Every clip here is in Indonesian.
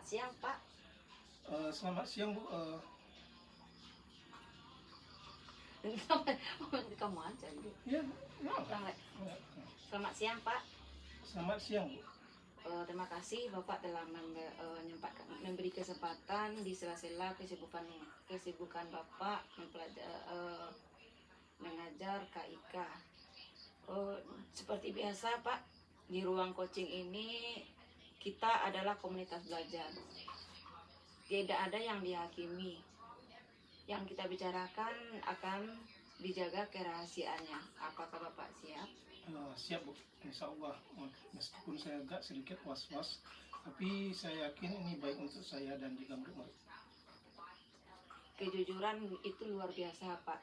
Selamat siang, Pak. Selamat siang Bu. Kamu aja, Bu. Ya, ya. Selamat, Ya. selamat siang, Pak. Selamat siang Bu. Terima kasih Bapak telah memberi kesempatan di sela-sela kesibukan Bapak mengajar KIK. Seperti biasa, Pak, di ruang coaching ini kita adalah komunitas belajar. Tidak ada yang dihakimi. Yang kita bicarakan akan dijaga kerahasiaannya. Apakah Bapak siap? Siap Bu, insya Allah. Meskipun saya agak sedikit was-was, tapi saya yakin ini baik untuk saya dan juga murid-murid. Kejujuran itu luar biasa, Pak.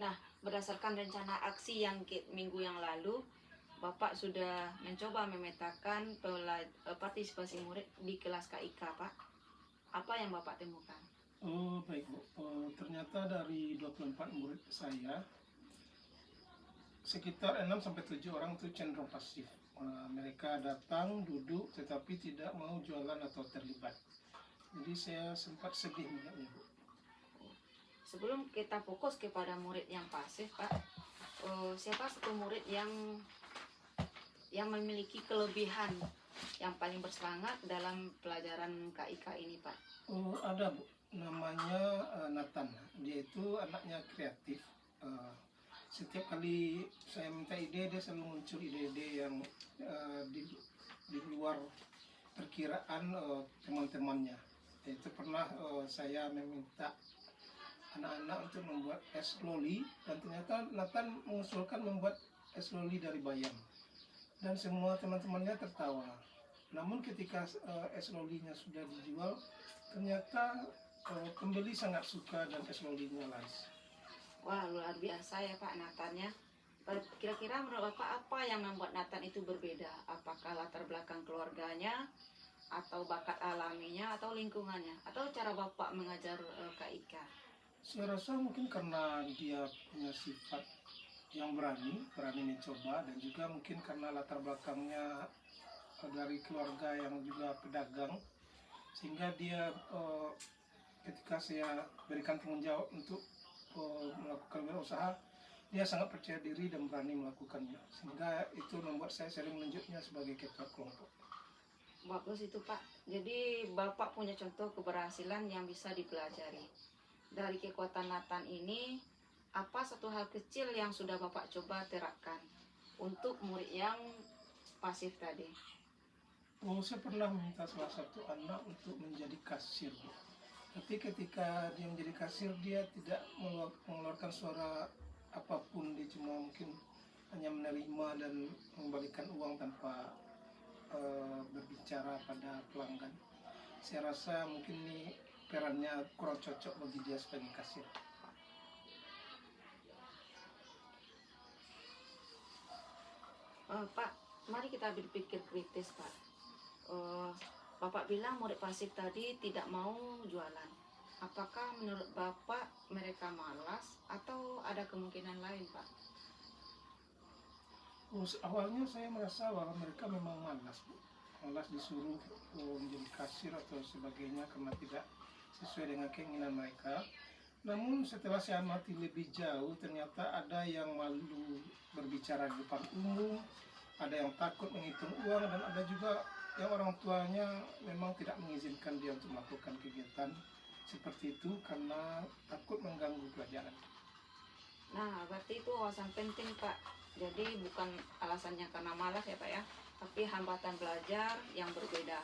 Nah, berdasarkan rencana aksi yang minggu yang lalu, Bapak sudah mencoba memetakan partisipasi murid di kelas KIK, Pak. Apa yang Bapak temukan? Oh baik Bu, ternyata dari 24 murid saya, sekitar 6-7 orang itu cenderung pasif. Mereka datang, duduk, tetapi tidak mau jualan atau terlibat. Jadi saya sempat sedih melihatnya Bu. Sebelum kita fokus kepada murid yang pasif, Pak, siapa satu murid yang memiliki kelebihan yang paling bersemangat dalam pelajaran KIK ini, Pak? Ada Bu, namanya Nathan. Dia itu anaknya kreatif. Setiap kali saya minta ide, dia selalu muncul ide-ide yang di luar perkiraan teman-temannya. Itu pernah saya meminta anak-anak untuk membuat es loli, dan ternyata Nathan mengusulkan membuat es loli dari bayam, dan semua teman-temannya tertawa. Namun ketika es lolinya sudah dijual, ternyata pembeli sangat suka dan es lolinya laris. Wah, luar biasa ya Pak Nathan ya. Kira-kira menurut Bapak apa yang membuat Nathan itu berbeda? Apakah latar belakang keluarganya, atau bakat alaminya, atau lingkungannya, atau cara Bapak mengajar KIK? Saya rasa mungkin karena dia punya sifat yang berani mencoba, dan juga mungkin karena latar belakangnya dari keluarga yang juga pedagang, sehingga dia ketika saya berikan tanggung jawab untuk melakukan wirausaha, dia sangat percaya diri dan berani melakukannya, sehingga itu membuat saya sering menunjuknya sebagai ketua kelompok. Bagus itu Pak. Jadi Bapak punya contoh keberhasilan yang bisa dipelajari. Dari kekuatan Nathan ini, apa satu hal kecil yang sudah Bapak coba terapkan untuk murid yang pasif tadi? Saya pernah meminta salah satu anak untuk menjadi kasir, tapi ketika dia menjadi kasir, dia tidak mengeluarkan suara apapun. Dia cuma mungkin hanya menerima dan mengembalikan uang tanpa berbicara pada pelanggan. Saya rasa mungkin ini perannya kurang cocok bagi dia sebagai kasir. Pak, mari kita berpikir kritis Pak. Bapak bilang murid pasif tadi tidak mau jualan. Apakah menurut Bapak mereka malas atau ada kemungkinan lain, Pak? Awalnya saya merasa bahwa mereka memang malas disuruh menjadi kasir atau sebagainya karena tidak sesuai dengan keinginan mereka. Namun setelah saya amati lebih jauh, ternyata ada yang malu berbicara di depan umum, ada yang takut menghitung uang, dan ada juga yang orang tuanya memang tidak mengizinkan dia untuk melakukan kegiatan seperti itu karena takut mengganggu pelajaran. Nah, berarti itu wawasan penting Pak. Jadi bukan alasannya karena malas ya Pak ya, tapi hambatan belajar yang berbeda.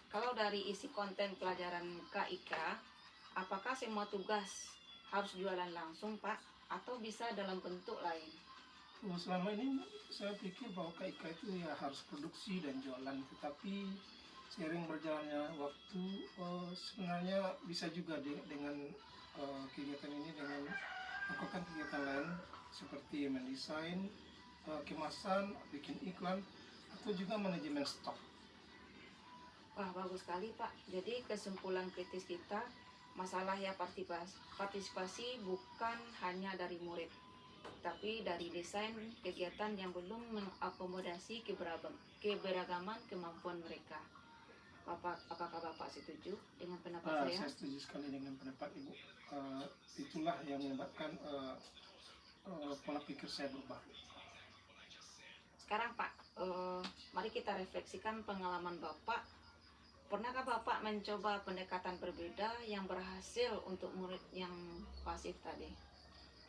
Kalau dari isi konten pelajaran KIK, apakah semua tugas harus jualan langsung Pak, atau bisa dalam bentuk lain? Selama ini saya pikir bahwa KIK itu ya harus produksi dan jualan, tetapi seiring berjalannya waktu sebenarnya bisa juga dengan kegiatan ini dengan melakukan kegiatan lain seperti mendesain kemasan, bikin iklan, atau juga manajemen stok. Wah, bagus sekali Pak. Jadi kesimpulan kritis kita, masalah ya partisipasi bukan hanya dari murid, tapi dari desain kegiatan yang belum mengakomodasi keberagaman kemampuan mereka. Apakah Bapak setuju dengan pendapat saya? Saya setuju sekali dengan pendapat Ibu. Itulah yang menyebabkan pola pikir saya berubah. Sekarang Pak, mari kita refleksikan pengalaman Bapak. Pernahkah Bapak mencoba pendekatan berbeda yang berhasil untuk murid yang pasif tadi?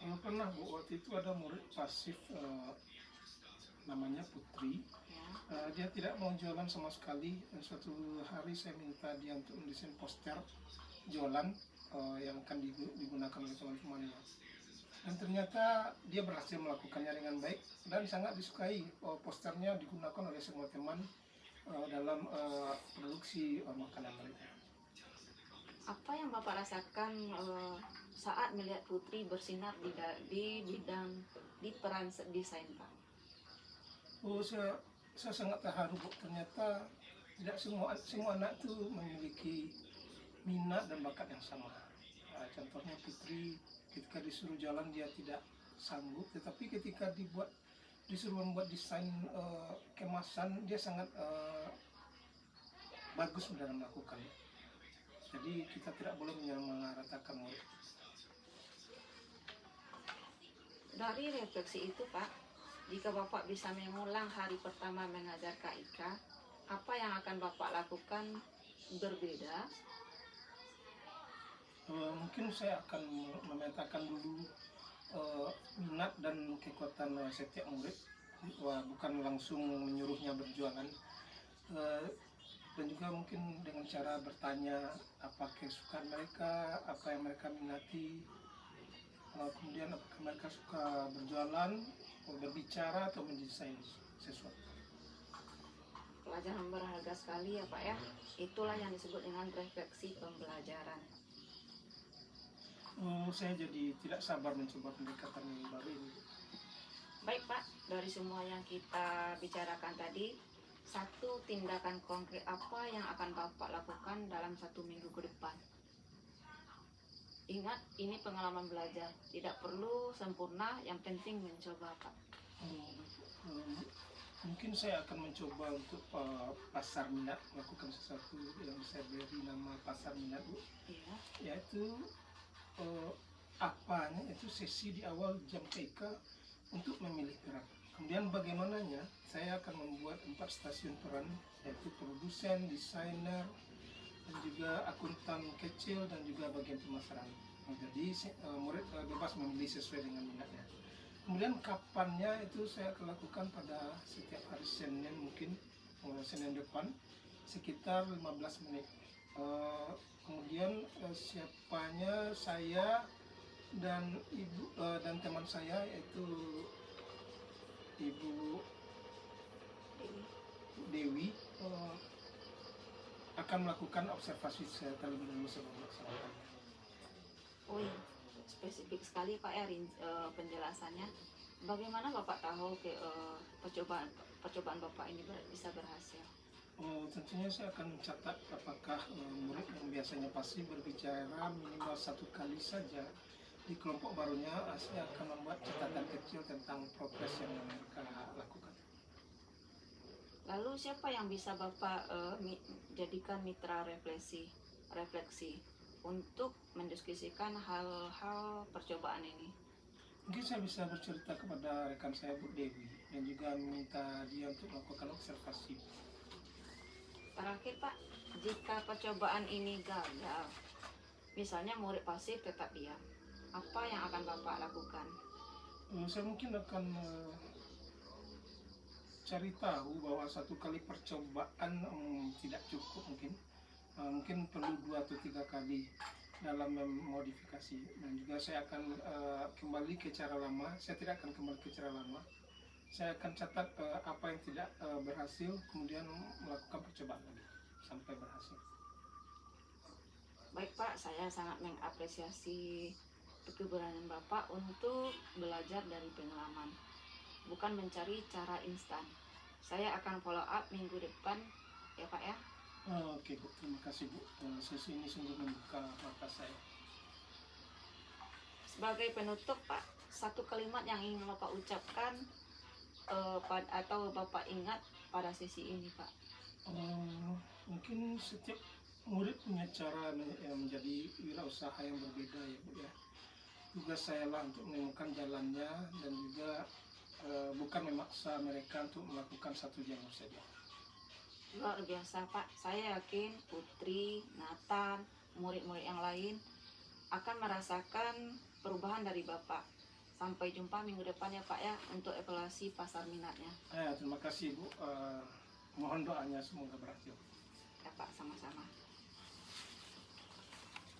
Pernah Bu, waktu itu ada murid pasif namanya Putri. Ya. Dia tidak mau jualan sama sekali. Suatu hari saya minta dia untuk mendesain poster jualan yang akan digunakan oleh teman-temannya. Dan ternyata dia berhasil melakukannya dengan baik dan sangat disukai. Posternya digunakan oleh semua teman dalam produksi makanan mereka. Apa yang Bapak rasakan saat melihat Putri bersinar di bidang di peran desain Pak? Saya sangat terharu Bu. Ternyata tidak semua anak itu memiliki minat dan bakat yang sama. Contohnya Putri, ketika disuruh jalan dia tidak sanggup, tetapi ketika disuruh membuat desain kemasan, dia sangat bagus dalam melakukannya. Jadi kita tidak boleh menyamaratakan murid. Dari refleksi itu Pak, jika Bapak bisa mengulang hari pertama mengajar KIK, apa yang akan Bapak lakukan berbeda? Mungkin saya akan memetakan dulu minat dan kekuatan setiap murid. Bukan langsung menyuruhnya berjualan. Dan juga mungkin dengan cara bertanya apa kesukaan mereka, apa yang mereka minati, kemudian apakah mereka suka berjualan, berbicara atau mendesain sesuatu. Pelajaran berharga sekali ya Pak ya. Itulah yang disebut dengan refleksi pembelajaran. Saya jadi tidak sabar mencoba pendekatan yang baru ini. Baik Pak, dari semua yang kita bicarakan tadi, satu tindakan konkret apa yang akan Bapak lakukan dalam 1 minggu ke depan? Ingat, ini pengalaman belajar, tidak perlu sempurna, yang penting mencoba Pak. Mungkin saya akan mencoba untuk pasar minat, melakukan sesuatu yang saya beri nama pasar minat Bu. Iya. Yaitu apanya itu sesi di awal jam TK untuk memilih peran. Kemudian bagaimananya saya akan membuat 4 stasiun peran, yaitu produsen, desainer, dan juga akuntan kecil dan juga bagian pemasaran. Jadi murid bebas memilih sesuai dengan minatnya. Kemudian kapannya itu saya akan lakukan pada setiap hari Senin, mungkin Senin depan sekitar 15 menit. Kemudian siapanya saya dan ibu dan teman saya yaitu Ibu Dewi akan melakukan observasi saya terlebih dahulu sebelum melaksanakan. Oh iya, spesifik sekali Pak ya penjelasannya. Bagaimana Bapak tahu percobaan Bapak ini bisa berhasil? Tentunya saya akan mencatat apakah murid yang biasanya pasti berbicara minimal 1 kali saja di kelompok barunya, saya akan membuat catatan kecil tentang progres yang mereka lakukan. Lalu siapa yang bisa Bapak jadikan mitra refleksi untuk mendiskusikan hal-hal percobaan ini? Mungkin saya bisa bercerita kepada rekan saya Bu Dewi dan juga meminta dia untuk melakukan observasi. Terakhir Pak, jika percobaan ini gagal, misalnya murid pasif tetap diam, apa yang akan Bapak lakukan? Saya mungkin akan cari tahu bahwa 1 kali percobaan tidak cukup, mungkin perlu 2 atau 3 kali dalam memodifikasi. Dan juga saya akan kembali ke cara lama. Saya tidak akan kembali ke cara lama. Saya akan catat apa yang tidak berhasil, kemudian melakukan percobaan lagi sampai berhasil. Baik Pak, saya sangat mengapresiasi keberanian Bapak untuk belajar dari pengalaman, bukan mencari cara instan. Saya akan follow up minggu depan ya Pak ya. Oke Bu, terima kasih Bu. Sesi ini sungguh membuka mata saya. Sebagai penutup Pak, 1 kalimat yang ingin Bapak ucapkan atau Bapak ingat pada sesi ini Pak? Mungkin setiap murid punya cara menjadi wirausaha yang berbeda ya Bu ya. Tugas saya lah untuk menemukan jalannya dan juga bukan memaksa mereka untuk melakukan satu jalur saja. Luar biasa Pak, saya yakin Putri, Nathan, murid-murid yang lain akan merasakan perubahan dari Bapak. Sampai jumpa minggu depan ya Pak ya, untuk evaluasi pasar minatnya. Terima kasih Bu. Mohon doanya semoga berhasil. Ya Pak, sama-sama.